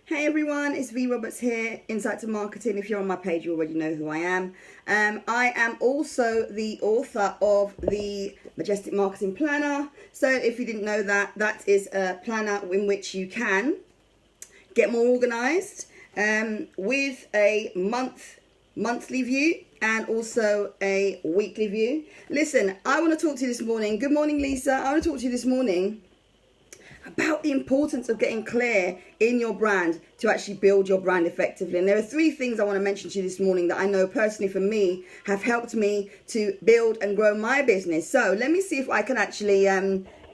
Hey everyone, it's Vee Roberts here, Insight to Marketing. If you're on my page, you already know who I am. I am also the author of the Majestic Marketing Planner. So if you didn't know that, that is a planner in which you can get more organized with a monthly view and also a weekly view. Listen, I want to talk to you this morning. Good morning, Lisa. I want to talk to you this morning about the importance of getting clear in your brand to actually build your brand effectively. And there are three things I want to mention to you this morning that I know personally for me have helped me to build and grow my business. So let me see if I can actually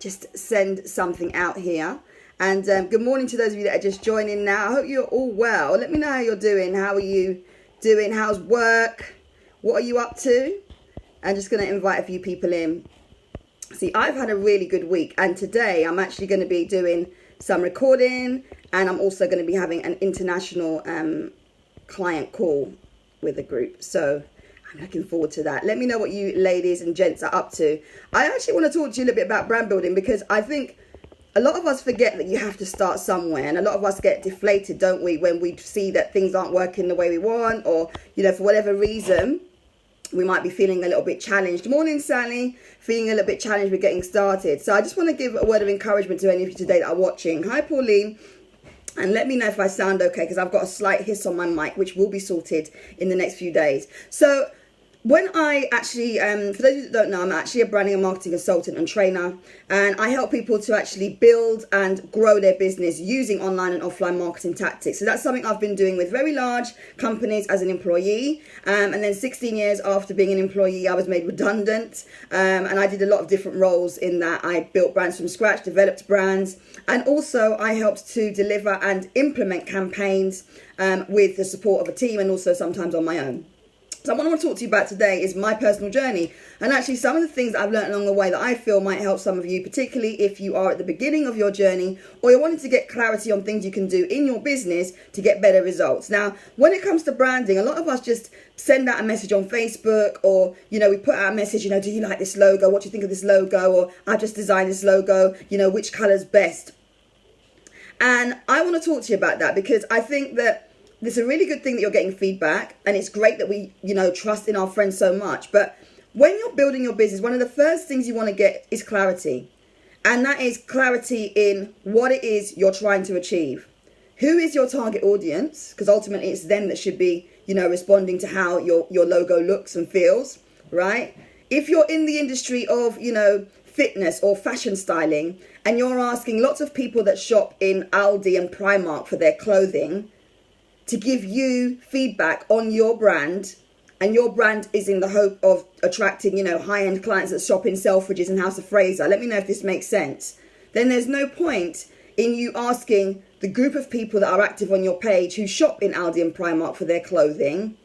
just send something out here. And good morning to those of you that are just joining now. I hope you're all well. Let me know how you're doing. How are you doing? How's work? What are you up to? I'm just going to invite a few people in. See, I've had a really good week, and today I'm actually going to be doing some recording, and I'm also going to be having an international client call with a group. So I'm looking forward to that. Let me know what you ladies and gents are up to. I actually want to talk to you a little bit about brand building, because I think a lot of us forget that you have to start somewhere, and a lot of us get deflated, don't we, when we see that things aren't working the way we want, or, you know, for whatever reason, we might be feeling a little bit challenged. Morning, Sally. Feeling a little bit challenged with getting started. So I just want to give a word of encouragement to any of you today that are watching. Hi, Pauline. And let me know if I sound okay, because I've got a slight hiss on my mic, which will be sorted in the next few days. So when I actually, for those of you that don't know, I'm actually a branding and marketing consultant and trainer, and I help people to actually build and grow their business using online and offline marketing tactics. So that's something I've been doing with very large companies as an employee, and then 16 years after being an employee, I was made redundant, and I did a lot of different roles in that. I built brands from scratch, developed brands, and also I helped to deliver and implement campaigns with the support of a team, and also sometimes on my own. So what I want to talk to you about today is my personal journey, and actually some of the things that I've learned along the way that I feel might help some of you, particularly if you are at the beginning of your journey or you're wanting to get clarity on things you can do in your business to get better results. Now, when it comes to branding, a lot of us just send out a message on Facebook, or, you know, we put out a message, you know, do you like this logo? What do you think of this logo? Or I've just designed this logo, you know, which color's best? And I want to talk to you about that, because I think that it's a really good thing that you're getting feedback, and it's great that we, you know, trust in our friends so much. But when you're building your business, one of the first things you want to get is clarity. And that is clarity in what it is you're trying to achieve. Who is your target audience? Because ultimately it's them that should be, you know, responding to how your logo looks and feels, right? If you're in the industry of, you know, fitness or fashion styling, and you're asking lots of people that shop in Aldi and Primark for their clothing to give you feedback on your brand, and your brand is in the hope of attracting, you know, high-end clients that shop in Selfridges and House of Fraser, let me know if this makes sense, then there's no point in you asking the group of people that are active on your page who shop in Aldi and Primark for their clothing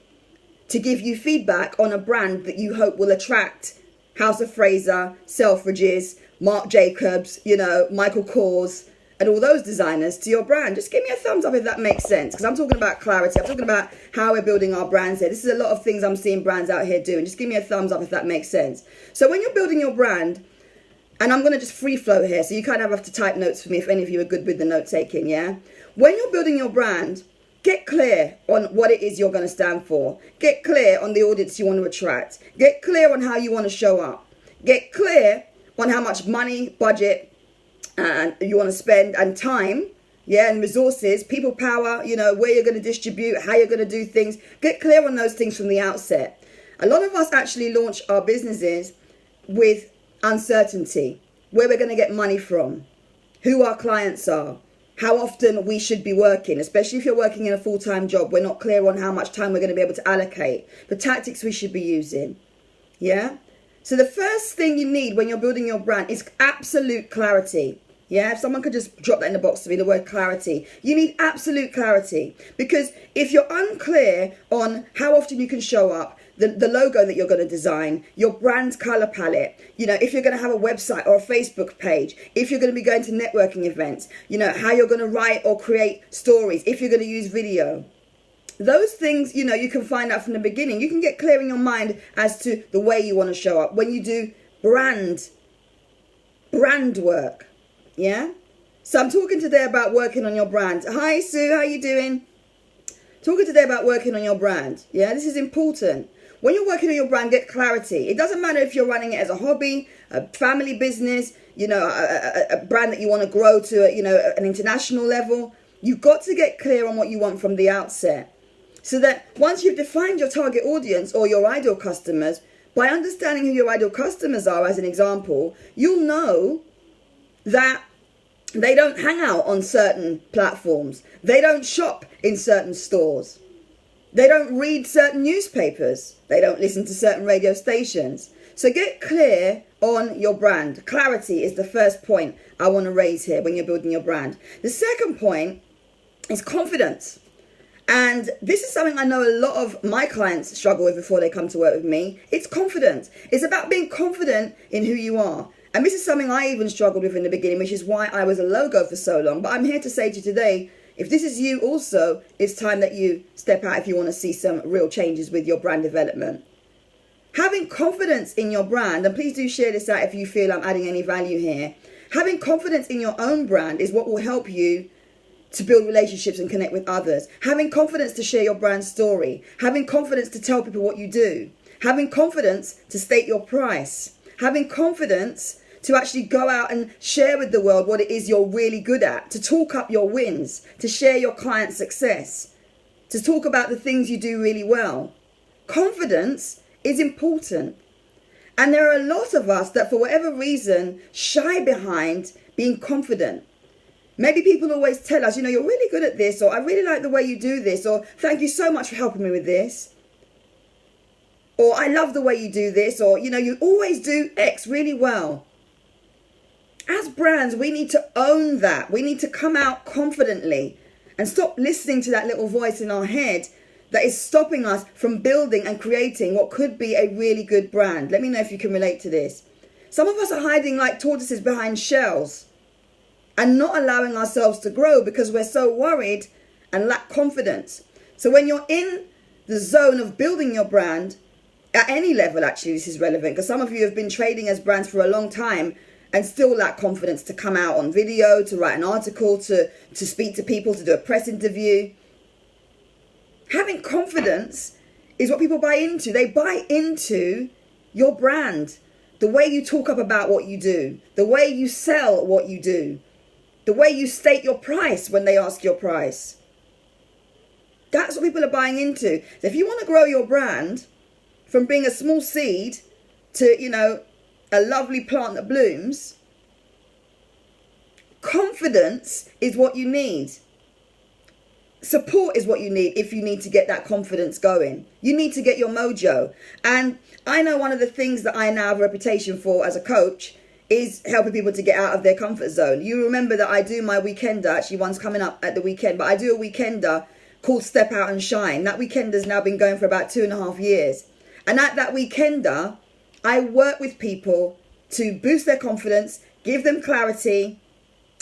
to give you feedback on a brand that you hope will attract House of Fraser, Selfridges, Marc Jacobs, you know, Michael Kors, and all those designers to your brand. Just give me a thumbs up if that makes sense, because I'm talking about clarity. I'm talking about how we're building our brands here. This is a lot of things I'm seeing brands out here doing. Just give me a thumbs up if that makes sense. So when you're building your brand, and I'm going to just free flow here, so you kind of have to type notes for me if any of you are good with the note taking, yeah? When you're building your brand, get clear on what it is you're going to stand for. Get clear on the audience you want to attract. Get clear on how you want to show up. Get clear on how much money, budget, and you want to spend, and time, yeah, and resources, people power, you know, where you're going to distribute, how you're going to do things. Get clear on those things from the outset. A lot of us actually launch our businesses with uncertainty, where we're going to get money from, who our clients are, how often we should be working, especially if you're working in a full-time job. We're not clear on how much time we're going to be able to allocate, the tactics we should be using, yeah? So the first thing you need when you're building your brand is absolute clarity. Yeah, if someone could just drop that in the box to me, the word clarity. You need absolute clarity, because if you're unclear on how often you can show up, the logo that you're going to design, your brand color palette, you know, if you're going to have a website or a Facebook page, if you're going to be going to networking events, you know, how you're going to write or create stories, if you're going to use video. Those things, you know, you can find out from the beginning. You can get clear in your mind as to the way you want to show up when you do brand work, yeah? So I'm talking today about working on your brand. Hi Sue, how you doing? Talking today about working on your brand. Yeah, this is important. When you're working on your brand, get clarity. It doesn't matter if you're running it as a hobby, a family business, you know, a brand that you want to grow to, you know, an international level. You've got to get clear on what you want from the outset. So that once you've defined your target audience or your ideal customers, by understanding who your ideal customers are, as an example, you'll know that they don't hang out on certain platforms. They don't shop in certain stores. They don't read certain newspapers. They don't listen to certain radio stations. So get clear on your brand. Clarity is the first point I want to raise here when you're building your brand. The second point is confidence. And this is something I know a lot of my clients struggle with before they come to work with me. It's confidence. It's about being confident in who you are. And this is something I even struggled with in the beginning, which is why I was a logo for so long. But I'm here to say to you today, if this is you also, it's time that you step out if you want to see some real changes with your brand development. Having confidence in your brand, and please do share this out if you feel I'm adding any value here. Having confidence in your own brand is what will help you to build relationships and connect with others. Having confidence to share your brand story. Having confidence to tell people what you do. Having confidence to state your price. Having confidence to actually go out and share with the world what it is you're really good at. To talk up your wins. To share your client success. To talk about the things you do really well. Confidence is important. And there are a lot of us that for whatever reason shy behind being confident. Maybe people always tell us, you know, you're really good at this, or I really like the way you do this, or thank you so much for helping me with this. Or I love the way you do this, or, you know, you always do X really well. As brands, we need to own that. We need to come out confidently and stop listening to that little voice in our head that is stopping us from building and creating what could be a really good brand. Let me know if you can relate to this. Some of us are hiding like tortoises behind shells and not allowing ourselves to grow because we're so worried and lack confidence. So when you're in the zone of building your brand, at any level actually this is relevant, because some of you have been trading as brands for a long time and still lack confidence to come out on video, to write an article, to speak to people, to do a press interview. Having confidence is what people buy into. They buy into your brand. The way you talk up about what you do. The way you sell what you do. The way you state your price when they ask your price. That's what people are buying into. So if you want to grow your brand from being a small seed to, you know, a lovely plant that blooms, confidence is what you need. Support is what you need if you need to get that confidence going. You need to get your mojo. And I know one of the things that I now have a reputation for as a coach is helping people to get out of their comfort zone. You remember that I do my weekender, actually one's coming up at the weekend, but I do a weekender called Step Out and Shine. That weekender's now been going for about 2.5 years. And at that weekender, I work with people to boost their confidence, give them clarity,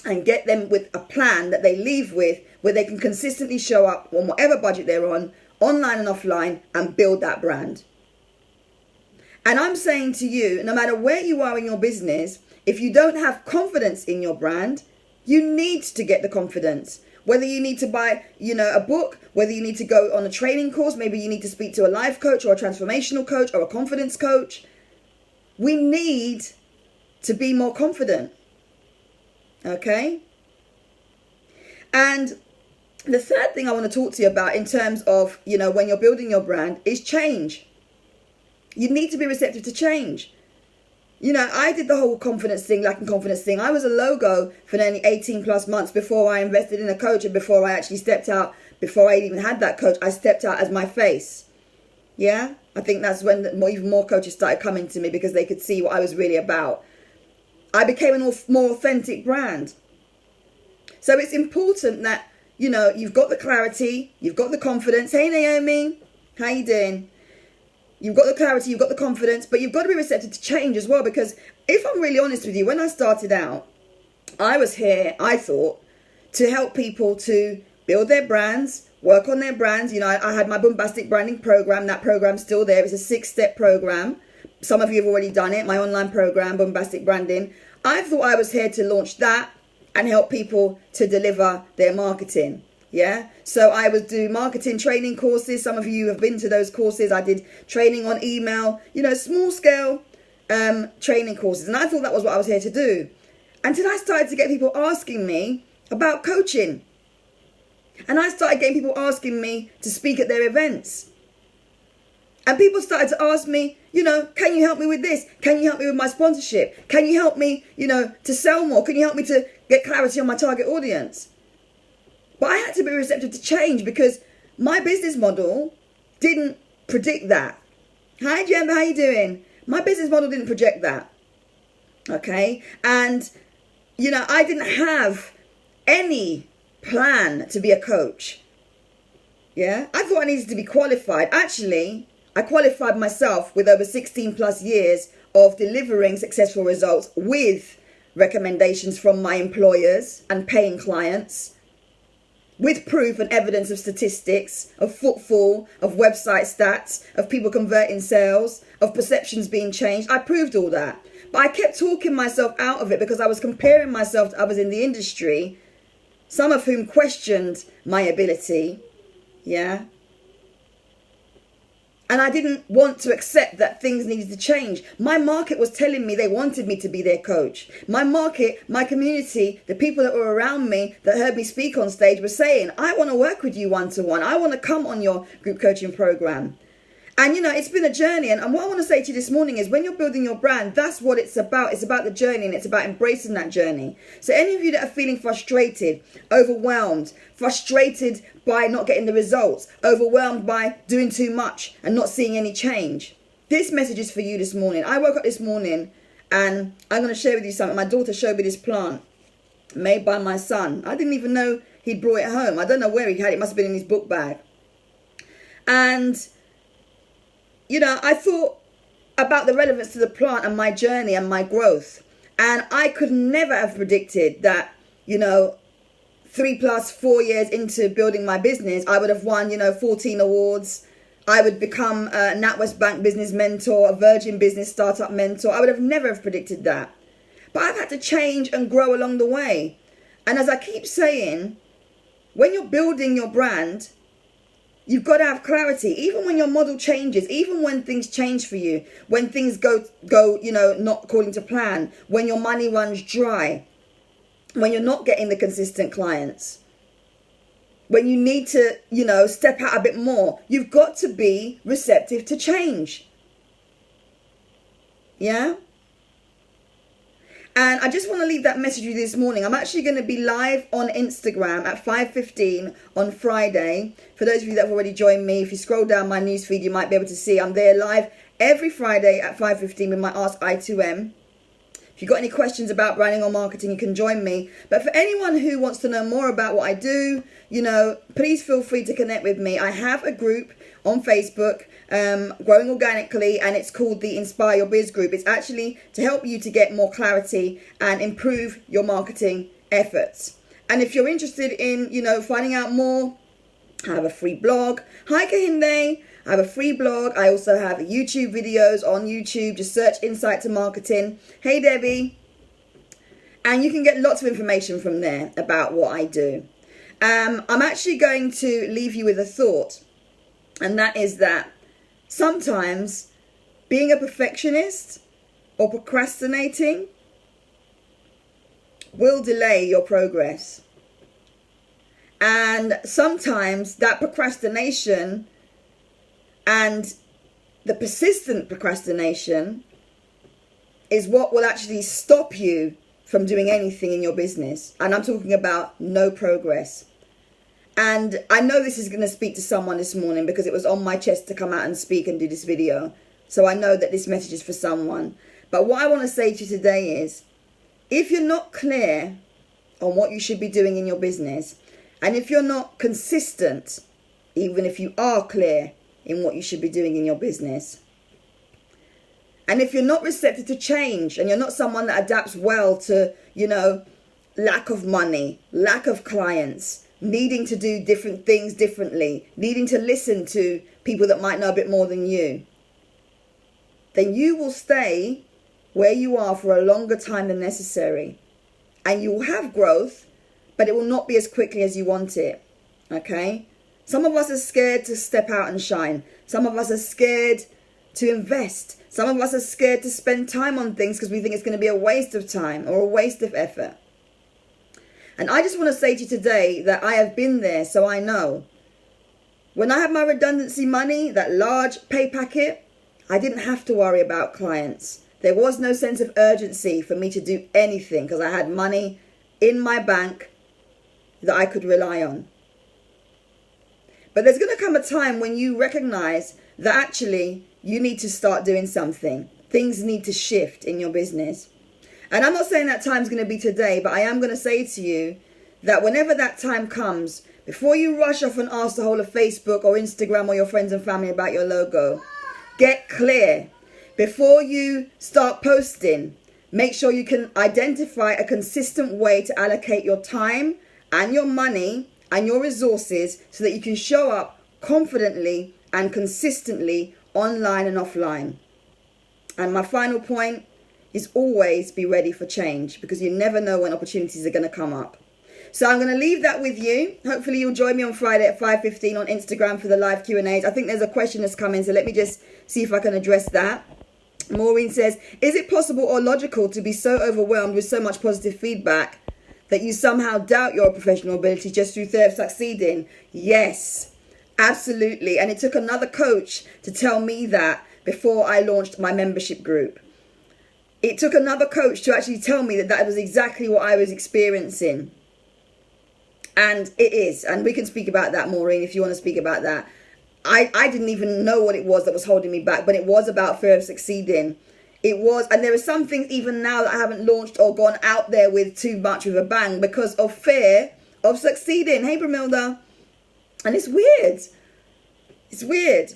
and get them with a plan that they leave with where they can consistently show up on whatever budget they're on, online and offline, and build that brand. And I'm saying to you, no matter where you are in your business, if you don't have confidence in your brand, you need to get the confidence. Whether you need to buy, you know, a book, whether you need to go on a training course, maybe you need to speak to a life coach or a transformational coach or a confidence coach. We need to be more confident. Okay? And the third thing I want to talk to you about in terms of, you know, when you're building your brand is change. You need to be receptive to change. You know, I did the whole confidence thing, lacking confidence thing. I was a logo for nearly 18 plus months before I invested in a coach and before I actually stepped out, before I even had that coach, I stepped out as my face. Yeah? I think that's when even more coaches started coming to me because they could see what I was really about. I became a more authentic brand. So it's important that, you know, you've got the clarity, you've got the confidence. Hey, Naomi, how you doing? You've got the clarity, you've got the confidence, but you've got to be receptive to change as well, because if I'm really honest with you, when I started out, I was here, I thought, to help people to build their brands, work on their brands. You know, I had my Bombastic Branding program. That program's still there. It's a 6-step program. Some of you have already done it. My online program, Bombastic Branding. I thought I was here to launch that, and help people to deliver their marketing. Yeah, so I would do marketing training courses. Some of you have been to those courses. I did training on email, small scale training courses. And I thought that was what I was here to do. Until I started to get people asking me about coaching. And I started getting people asking me to speak at their events. And people started to ask me, can you help me with this? Can you help me with my sponsorship? Can you help me, to sell more? Can you help me to get clarity on my target audience? But I had to be receptive to change because my business model didn't predict that. Hi, Jem, how you doing? My business model didn't project that. Okay? And, I didn't have any plan to be a coach. Yeah? I thought I needed to be qualified. Actually, I qualified myself with over 16 plus years of delivering successful results with recommendations from my employers and paying clients, with proof and evidence of statistics, of footfall, of website stats, of people converting sales, of perceptions being changed. I proved all that. But I kept talking myself out of it because I was comparing myself to others in the industry, some of whom questioned my ability. Yeah. And I didn't want to accept that things needed to change. My market was telling me they wanted me to be their coach. My market, my community, the people that were around me that heard me speak on stage were saying, I want to work with you one-to-one. I want to come on your group coaching program. And, it's been a journey. And what I want to say to you this morning is when you're building your brand, that's what it's about. It's about the journey and it's about embracing that journey. So any of you that are feeling frustrated, overwhelmed, frustrated by not getting the results, overwhelmed by doing too much and not seeing any change, this message is for you this morning. I woke up this morning and I'm going to share with you something. My daughter showed me this plant made by my son. I didn't even know he'd brought it home. I don't know where he had it. It must have been in his book bag. And I thought about the relevance to the plant and my journey and my growth. And I could never have predicted that, 4 years into building my business, I would have won, 14 awards. I would become a NatWest Bank business mentor, a Virgin Business startup mentor. I would have never have predicted that. But I've had to change and grow along the way. And as I keep saying, when you're building your brand, you've got to have clarity. Even when your model changes, even when things change for you, when things go, not according to plan, when your money runs dry, when you're not getting the consistent clients, when you need to, step out a bit more, you've got to be receptive to change. Yeah? And I just want to leave that message with you this morning. I'm actually going to be live on Instagram at 5:15 on Friday. For those of you that have already joined me, if you scroll down my newsfeed, you might be able to see I'm there live every Friday at 5:15 with my Ask I2M. If you've got any questions about branding or marketing, you can join me. But for anyone who wants to know more about what I do, please feel free to connect with me. I have a group on Facebook, growing organically, and it's called the Inspire Your Biz group. It's actually to help you to get more clarity and improve your marketing efforts. And if you're interested in, finding out more, I have a free blog. Hi, Kahinde. I have a free blog. I also have YouTube videos on YouTube. Just search Insight to Marketing. Hey, Debbie. And you can get lots of information from there about what I do. I'm actually going to leave you with a thought. And that is that sometimes being a perfectionist or procrastinating will delay your progress. And sometimes that procrastination and the persistent procrastination is what will actually stop you from doing anything in your business. And I'm talking about no progress. And I know this is going to speak to someone this morning because it was on my chest to come out and speak and do this video. So I know that this message is for someone. But what I want to say to you today is, if you're not clear on what you should be doing in your business, and if you're not consistent, even if you are clear in what you should be doing in your business, and if you're not receptive to change, and you're not someone that adapts well to, lack of money, lack of clients, needing to do different things differently, needing to listen to people that might know a bit more than you, then you will stay where you are for a longer time than necessary. and you will have growth, but it will not be as quickly as you want it. Okay? Some of us are scared to step out and shine. Some of us are scared to invest. Some of us are scared to spend time on things because we think it's going to be a waste of time or a waste of effort. And I just want to say to you today that I have been there, so I know. When I had my redundancy money, that large pay packet, I didn't have to worry about clients. There was no sense of urgency for me to do anything because I had money in my bank that I could rely on. But there's going to come a time when you recognize that actually you need to start doing something. Things need to shift in your business. And I'm not saying that time's going to be today, but I am going to say to you that whenever that time comes, before you rush off and ask the whole of Facebook or Instagram or your friends and family about your logo, get clear. Before you start posting, make sure you can identify a consistent way to allocate your time and your money and your resources so that you can show up confidently and consistently online and offline. And my final point is always be ready for change, because you never know when opportunities are going to come up. So I'm going to leave that with you. Hopefully you'll join me on Friday at 5:15 on Instagram for the live Q&As. I think there's a question that's come in, so let me just see if I can address that. Maureen says, is it possible or logical to be so overwhelmed with so much positive feedback that you somehow doubt your professional ability just through fear of succeeding? Yes, absolutely. And it took another coach to tell me that before I launched my membership group. It took another coach to actually tell me that that was exactly what I was experiencing. And it is. And we can speak about that, Maureen, if you want to speak about that. I didn't even know what it was that was holding me back, but it was about fear of succeeding. It was, and there are some things even now that I haven't launched or gone out there with too much with a bang because of fear of succeeding. Hey, Bramilda. And it's weird. It's weird.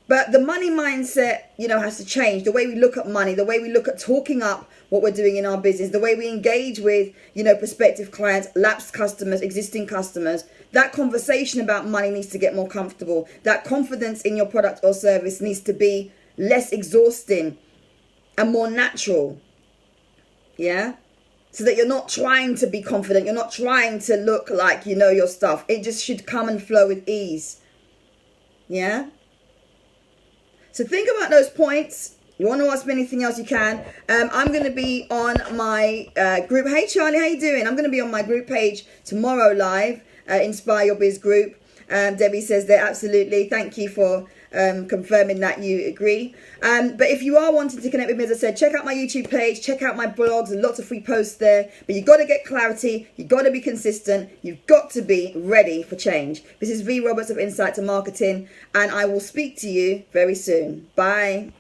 But the money mindset, has to change. The way we look at money, the way we look at talking up what we're doing in our business, the way we engage with, prospective clients, lapsed customers, existing customers. That conversation about money needs to get more comfortable. That confidence in your product or service needs to be less exhausting and more natural. Yeah? So that you're not trying to be confident. You're not trying to look like you know your stuff. It just should come and flow with ease. Yeah? So think about those points. You want to ask me anything else, you can. I'm going to be on my group. Hey, Charlie, how you doing? I'm going to be on my group page tomorrow live, Inspire Your Biz group. Debbie says there, absolutely. Thank you for confirming that you agree. But if you are wanting to connect with me, as I said, check out my YouTube page, check out my blogs, and lots of free posts there. But you've got to get clarity. You've got to be consistent. You've got to be ready for change. This is Vee Roberts of Insight to Marketing, and I will speak to you very soon. Bye.